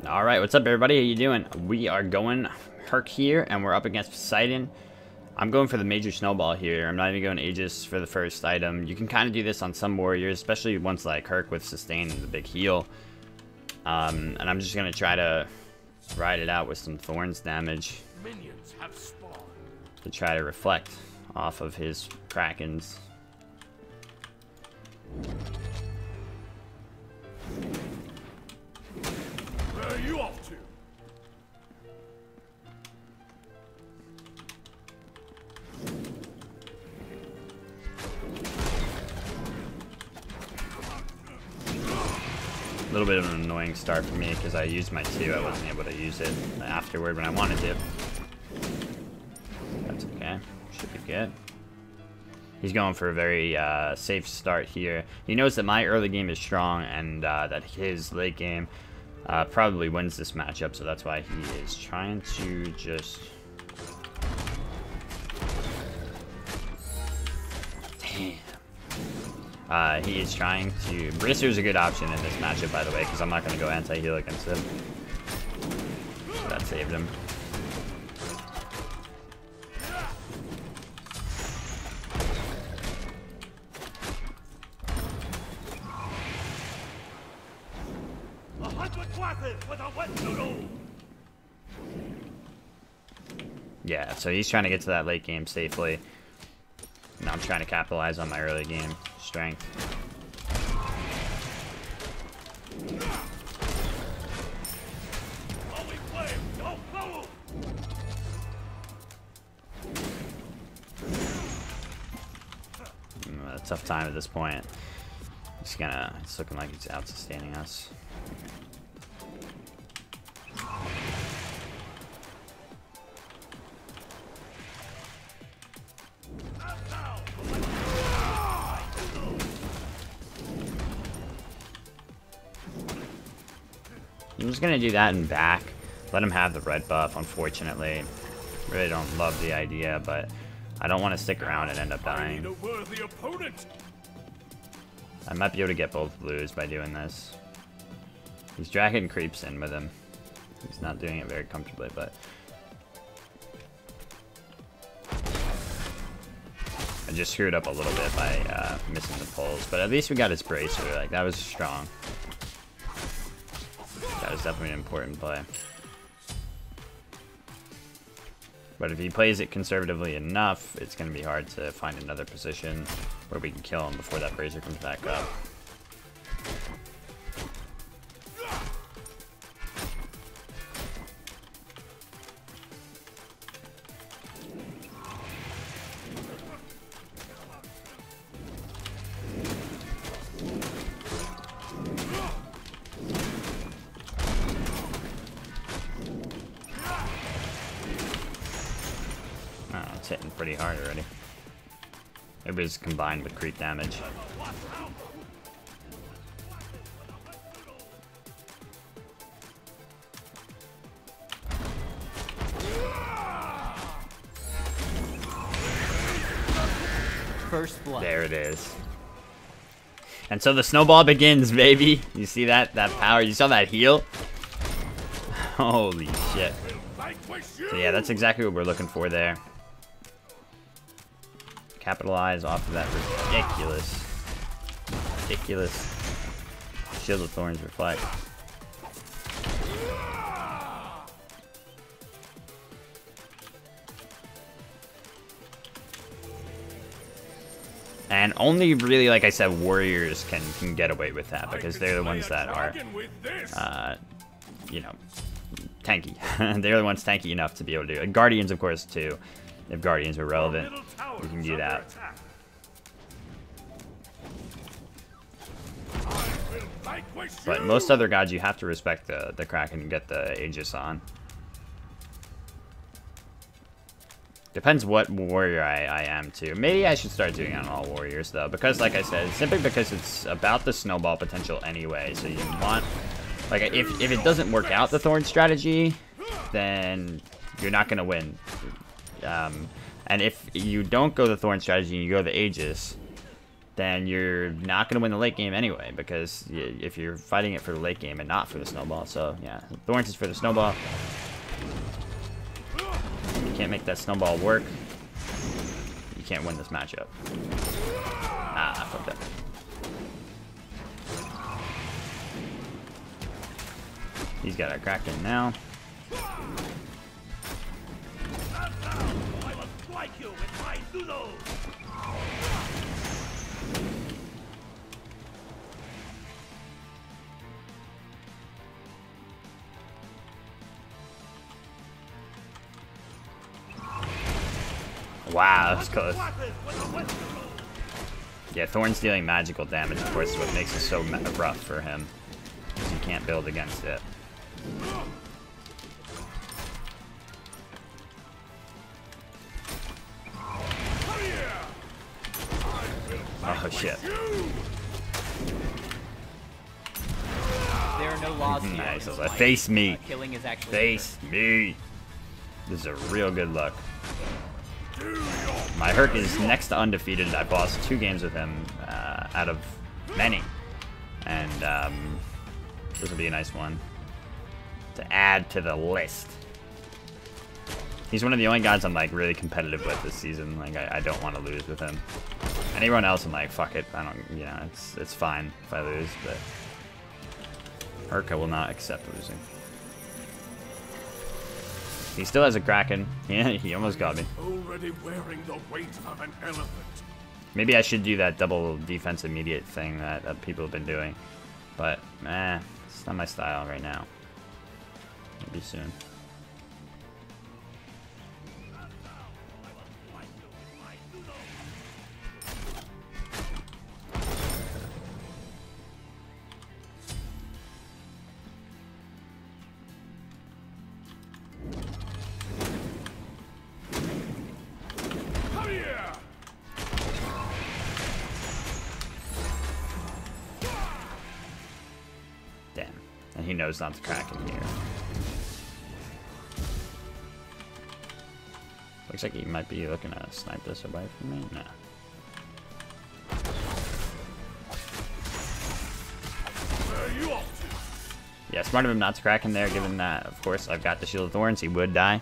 Alright, what's up everybody? How you doing? We are going Herc here, and we're up against Poseidon. I'm going for the major snowball here. I'm not even going Aegis for the first item. You can kind of do this on some warriors, especially ones like Herc with sustain and the big heal. And I'm just going to try to ride it out with some Thorns damage Minions have spawned. to try to reflect off of his Krakens. Where are you off to? A little bit of an annoying start for me because I used my 2. I wasn't able to use it afterward when I wanted to. That's okay. Should be good. He's going for a very safe start here. He knows that my early game is strong and that his late game probably wins this matchup, so that's why he is trying to just... Damn. He is trying to... Bracer's a good option in this matchup, by the way, because I'm not going to go anti-heal against him. So that saved him. Yeah, so he's trying to get to that late game safely. Now I'm trying to capitalize on my early game strength. A tough time at this point. It's looking like he's out sustaining us. I'm just gonna do that and back. Let him have the red buff, unfortunately. Really don't love the idea, but I don't want to stick around and end up dying. I might be able to get both blues by doing this. He's dragging creeps in with him. He's not doing it very comfortably, but... I just screwed up a little bit by missing the pulls, but at least we got his bracer. Like, that was strong. That was definitely an important play. But if he plays it conservatively enough, it's going to be hard to find another position where we can kill him before that bracer comes back up. It's hitting pretty hard already. It was combined with creep damage. First blood. There it is. And so the snowball begins, baby. You see that power? You saw that heal? Holy shit. So yeah, that's exactly what we're looking for there. Capitalize off of that ridiculous Shield of Thorns reflect. And only really, like I said, warriors can get away with that because they're the ones that are, you know, tanky. They're the ones tanky enough to be able to do it. Guardians, of course, too. If Guardians are relevant, we can do that. But most other gods, you have to respect the Kraken and get the Aegis on. Depends what warrior I am, too. Maybe I should start doing it on all warriors, though. Because, like I said, simply because it's about the snowball potential anyway. So you want... Like, if it doesn't work out, the Thorn strategy, then you're not going to win. And if you don't go the Thorn strategy and you go the Aegis, then you're not going to win the late game anyway, because if you're fighting it for the late game and not for the snowball. So yeah, Thorns is for the snowball. You can't make that snowball work. You can't win this matchup. Ah, I fucked up. He's got a Kraken now. Wow, that's close. Yeah, Thorns dealing magical damage, of course, is what makes it so rough for him, because you can't build against it. Oh shit. There are no laws here. Nice. I was like, face me. Killing is actually Face me. This is a real good luck. My Herc is next to undefeated. I've lost 2 games with him out of many. And this will be a nice one to add to the list. He's one of the only guys I'm like really competitive with this season. Like I don't want to lose with him. Anyone else I'm like, fuck it. I don't, you know, it's fine if I lose, but Herc I will not accept losing. He still has a Kraken. Yeah, he almost got me. Already wearing the weight of an elephant. Maybe I should do that double defense immediate thing that people have been doing. But, it's not my style right now. Maybe soon. And he knows not to crack in here. Looks like he might be looking to snipe this away from me. No. Yeah, smart of him not to crack in there, given that, of course, I've got the Shield of Thorns. He would die.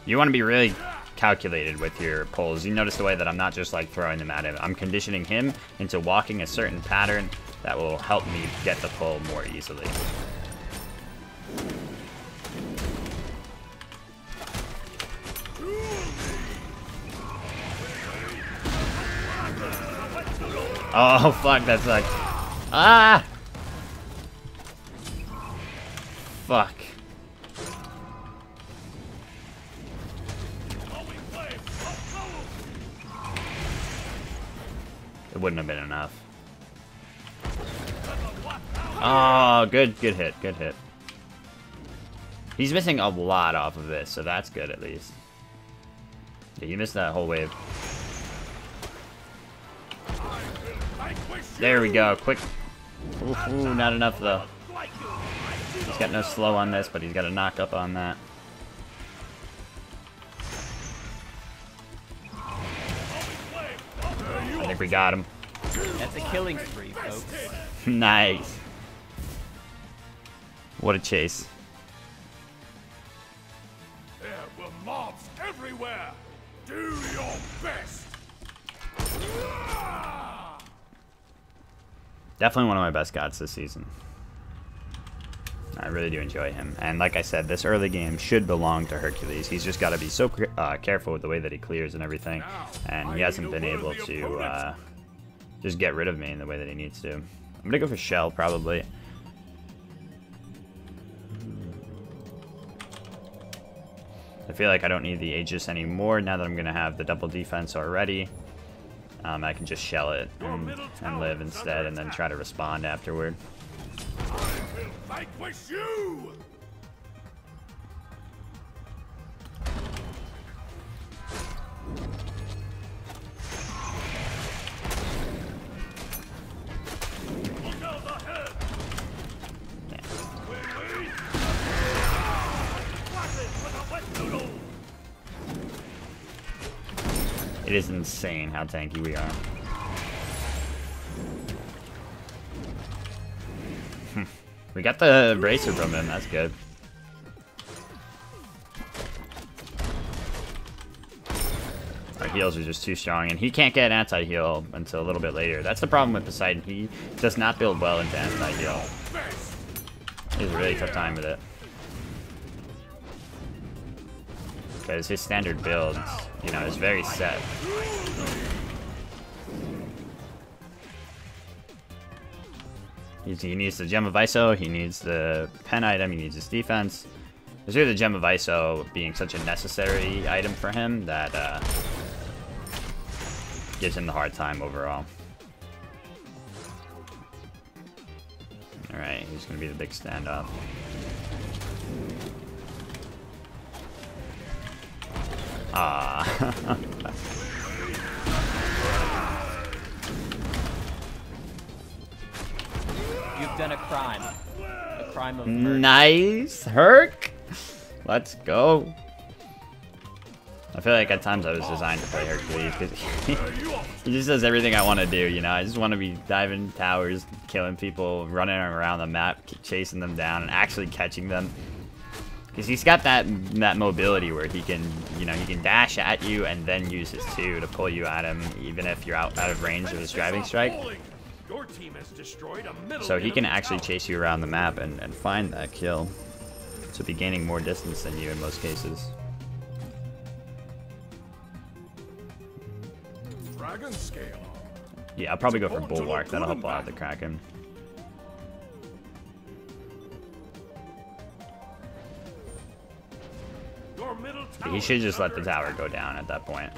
You want to be really calculated with your pulls. You notice the way that I'm not just like throwing them at him. I'm conditioning him into walking a certain pattern that will help me get the pull more easily. Oh fuck, that's like fuck. It wouldn't have been enough. Oh, good hit, good hit. He's missing a lot off of this, so that's good at least. Yeah, you missed that whole wave. There we go, quick. Ooh, not enough though. He's got no slow on this, but he's got a knock up on that. I think we got him. That's a killing spree, folks. Nice. What a chase. There were mobs everywhere. Do your best. Definitely one of my best gods this season. I really do enjoy him. And like I said, this early game should belong to Hercules. He's just got to be so careful with the way that he clears and everything. And he hasn't been able to just get rid of me in the way that he needs to. I'm going to go for Shell, probably. I feel like I don't need the Aegis anymore now that I'm going to have the double defense already. I can just shell it and live instead and then try to respond afterward. Vanquish you! Look out ahead! It is insane how tanky we are. We got the bracer from him, that's good. Our heals are just too strong, and he can't get anti-heal until a little bit later. That's the problem with Poseidon. He does not build well into anti-heal. He has a really tough time with it. Because his standard build, you know, is very set. He needs the Gem of ISO, he needs the pen item, he needs his defense. It's really the Gem of ISO being such a necessary item for him that gives him the hard time overall. Alright, he's gonna be the big standoff. Ah. You've done a crime. A crime of murder. Nice, Herc. Let's go. I feel like at times I was designed to play Hercules because he just does everything I want to do, you know? I just want to be diving towers, killing people, running around the map, chasing them down, and actually catching them. Because he's got that mobility where he can, you know, he can dash at you and then use his 2 to pull you at him, even if you're out of range of his driving strike. So he can actually chase you around the map and find that kill. So be gaining more distance than you in most cases. Yeah, I'll probably go for Bulwark. That'll help out the Kraken. He should just let the tower go down at that point.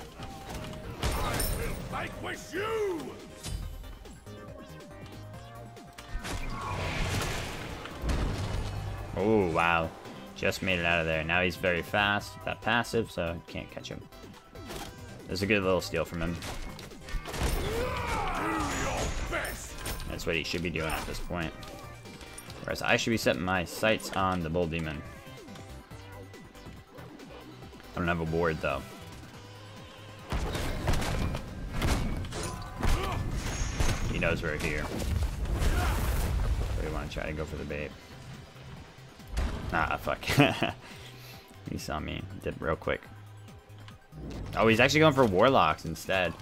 Oh, wow. Just made it out of there. Now he's very fast with that passive, so can't catch him. There's a good little steal from him. That's what he should be doing at this point. Whereas I should be setting my sights on the Bull Demon. I don't have a ward though. He knows we're here. So we want to try to go for the bait. Ah, fuck. He saw me. Did it real quick. Oh, he's actually going for Warlocks instead.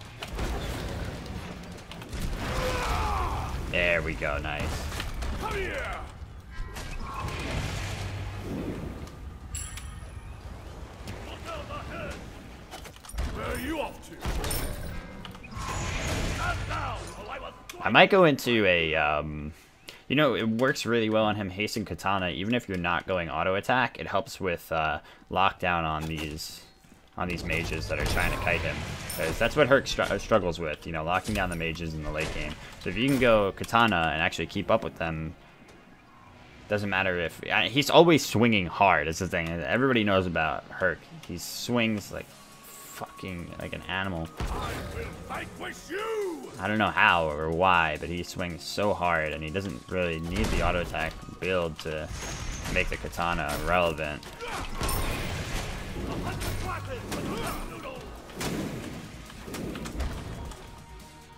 There we go, nice. I might go into a, you know, it works really well on him, Hastened Katana. Even if you're not going auto attack, it helps with lockdown on these mages that are trying to kite him. Because that's what Herc struggles with, you know, locking down the mages in the late game. So if you can go Katana and actually keep up with them, doesn't matter if... he's always swinging hard, is the thing. Everybody knows about Herc. He swings like fucking like an animal. I don't know how or why, but he swings so hard, and he doesn't really need the auto attack build to make the Katana relevant.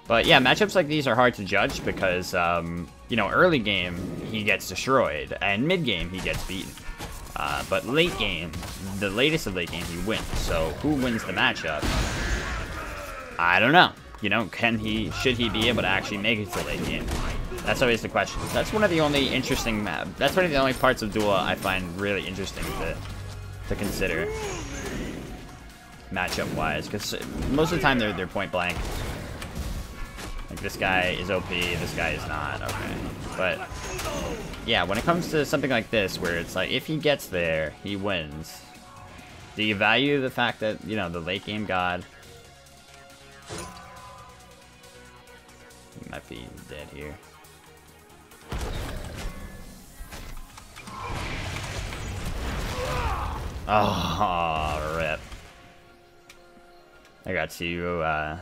But yeah, matchups like these are hard to judge because, you know, early game he gets destroyed, and mid game he gets beaten. But late game, the latest of late game, he wins. So who wins the matchup? I don't know. You know, should he be able to actually make it to late game? That's always the question. That's one of the only interesting that's one of the only parts of Duel I find really interesting to consider matchup wise, because most of the time they're point blank. Like this guy is OP, this guy is not. Okay, but yeah, when it comes to something like this, where it's like if he gets there, he wins. Do you value the fact that, you know, the late game god? He might be dead here. Oh, rip. I got to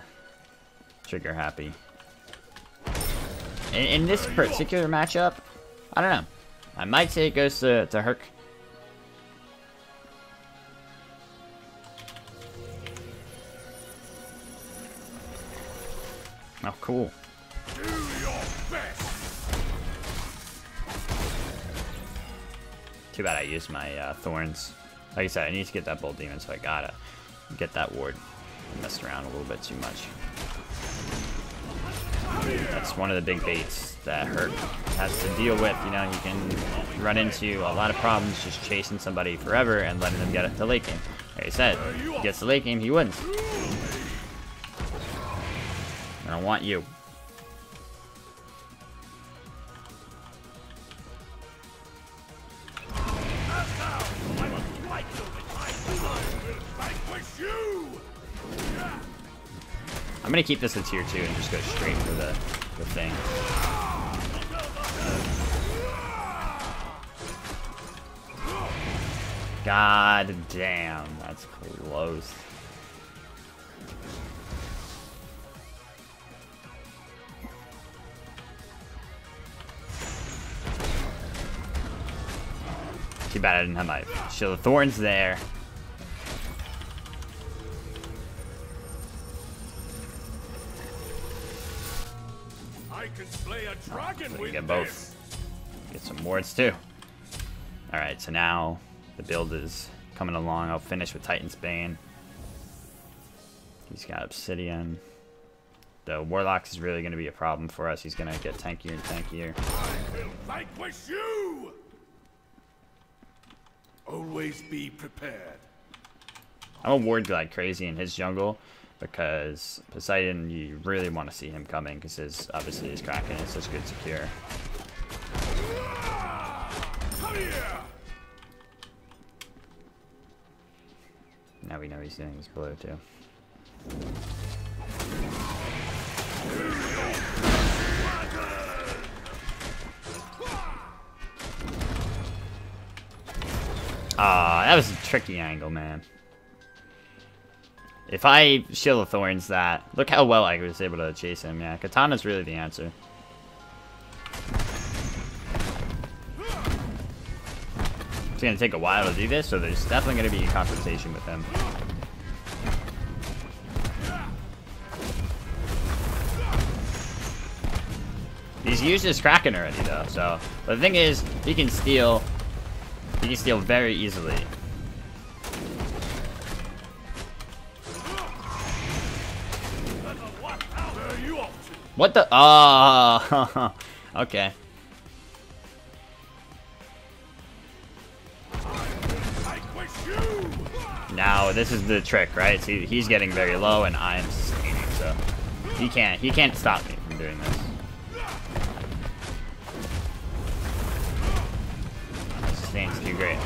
trigger happy. In this particular matchup, I don't know. I might say it goes to Herc. cool. Do your best. Too bad I used my Thorns. Like I said, I need to get that Bull Demon, so I gotta get that ward. I messed around a little bit too much. That's one of the big baits that Herc has to deal with. You know, he can run into a lot of problems just chasing somebody forever and letting them get it to late game. Like I said, he gets to late game, he wins. I don't want you. I'm gonna keep this at tier 2 and just go straight for the thing. God damn, that's close. Too bad I didn't have my Shield of Thorns there. I can slay a dragon with Get both. Get some wards too. Alright, so now the build is coming along. I'll finish with Titan's Bane. He's got Obsidian. The Warlock is really going to be a problem for us. He's going to get tankier and tankier. I will vanquish you! Always be prepared. I'm a ward like crazy in his jungle because Poseidon, you really want to see him coming because his obviously his Kraken is such good secure. Come here! Now we know he's doing his blue too. Ah, that was a tricky angle, man. If I Shield of Thorns that, look how well I was able to chase him. Yeah, Katana's really the answer. It's gonna take a while to do this, so there's definitely gonna be a confrontation with him. He's used his Kraken already though, so but the thing is, he can steal very easily. What the? Oh, okay. Now this is the trick, right? See, he's getting very low, and I'm sustaining, so he can't stop me from doing this. Sustain's too great.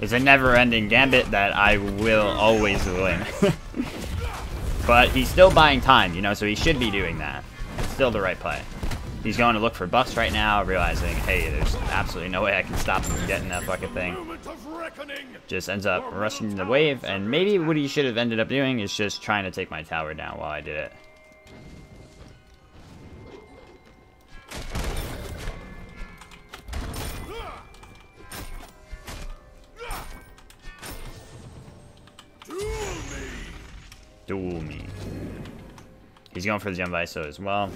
It's a never-ending gambit that I will always win. But he's still buying time, you know, so he should be doing that. It's still the right play. He's going to look for buffs right now, realizing, hey, there's absolutely no way I can stop him from getting that fucking thing. Just ends up rushing the wave, and maybe what he should have ended up doing is just trying to take my tower down while I did it. Duel me. He's going for the Gem Viso as well.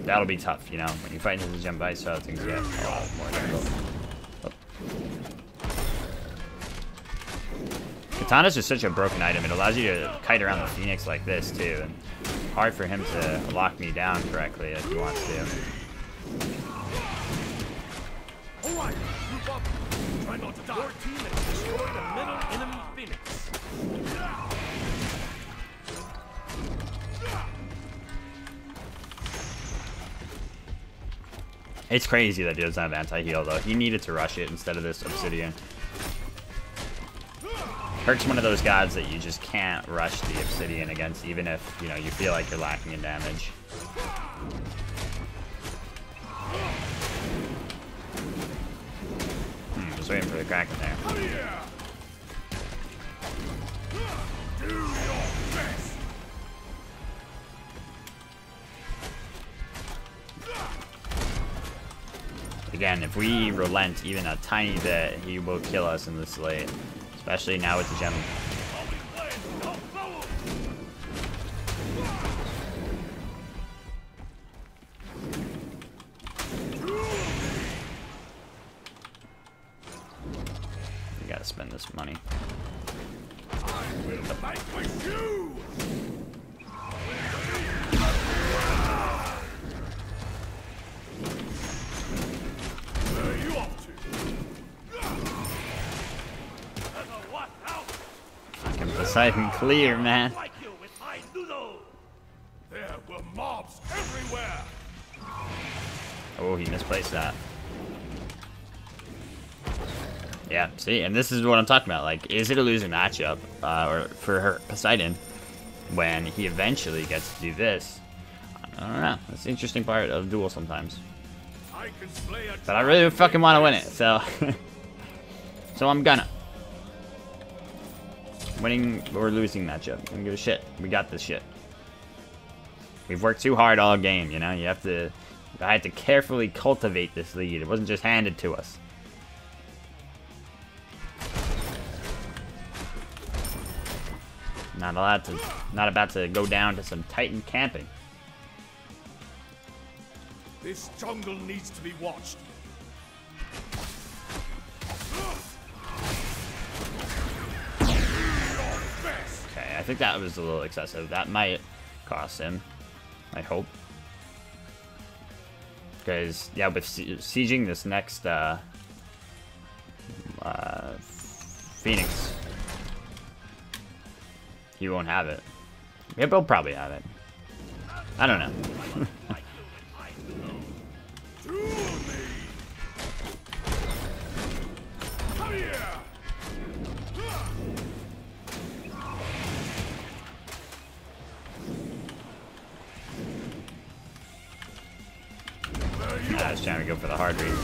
That'll be tough, you know. When you fight into the Gem Viso, things get a lot more difficult. Oh. Katana's just such a broken item. It allows you to kite around the Phoenix like this, too. And hard for him to lock me down correctly if he wants to. Alright, group up. Try not to die. Your team has destroyed a middle enemy Phoenix. It's crazy that he doesn't have anti-heal, though. He needed to rush it instead of this Obsidian. Herc's one of those gods that you just can't rush the Obsidian against, even if, you know, you feel like you're lacking in damage. I was waiting for the Kraken there. Do your best. Again, if we relent even a tiny bit, he will kill us in this late. Especially now with the gem. We gotta spend this money. I will fight with you. Where are you off to? Fucking Poseidon clear, man. Like you with my noodle. There were mobs everywhere. Oh, he misplaced that. Yeah, see, and this is what I'm talking about. Like, is it a losing matchup or for Poseidon when he eventually gets to do this? I don't know. That's the interesting part of Duel sometimes. I can slay a But I really fucking want to win it, so so I'm gonna. Winning or losing matchup, I don't give a shit. We got this shit. We've worked too hard all game, you know. You have to. I had to carefully cultivate this lead. It wasn't just handed to us. Not about to go down to some Titan camping. This jungle needs to be watched. Okay, I think that was a little excessive. That might cost him. I hope. Because, yeah, with sieging this next Phoenix, he won't have it. Yeah, he'll probably have it. I don't know. I was trying to go for the hard read.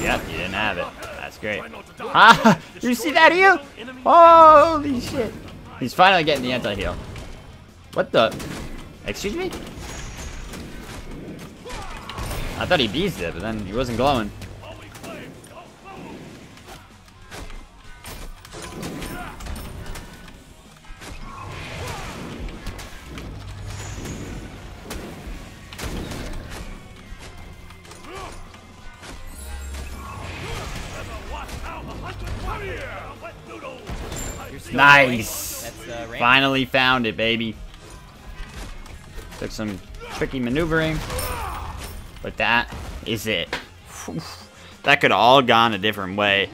Yep, you didn't have it. That's great. Ah! You see that heal? Holy shit. He's finally getting the anti-heal. What the? Excuse me? I thought he beezed it, but then he wasn't glowing. Nice! That's Finally found it, baby. Took some tricky maneuvering, but that is it. That could have all gone a different way.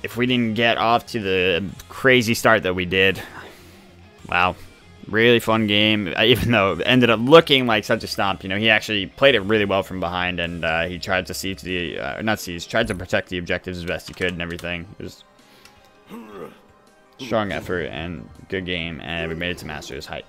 If we didn't get off to the crazy start that we did. Wow. Really fun game, even though it ended up looking like such a stomp. You know, he actually played it really well from behind, and he tried to siege the, tried to protect the objectives as best he could and everything. It was strong effort and good game, and we made it to Masters height.